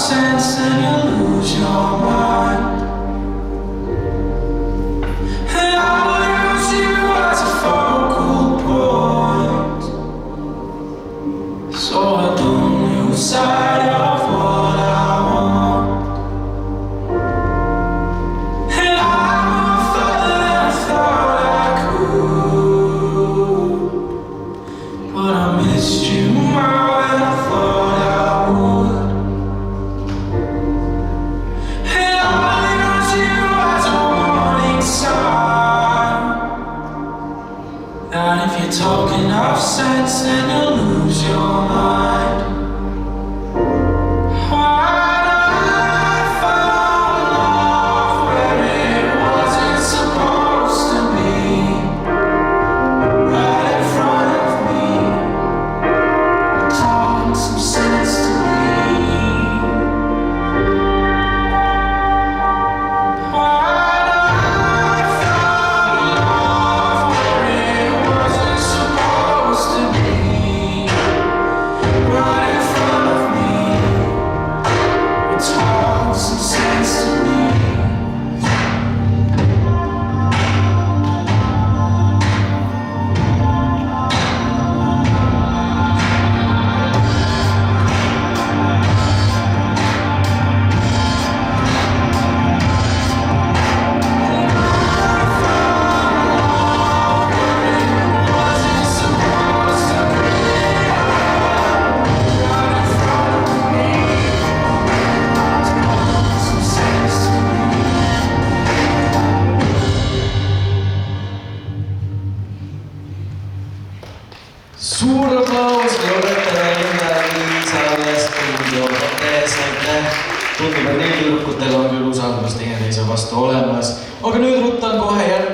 sense and you lose your mind. And I will use you as a focal point, so I don't lose sight of what I want. And I move further than I thought I could, but I missed you more than I thought I would. And I'll use you as a warning sign, that if you talk enough sense then you'll lose your mind. I found love where it wasn't supposed to be, right in front of me. Talk some sense to me. I found love where it wasn't supposed to be, right in front of me. Talk some sense to me. Suur aplaus Loretale Lindeli selle stuudio ees, aitäh! Tundub, et neil tüdrukutel on küll usaldus teineteise vastu olemas, aga nüüd ruttan kohe järgmine.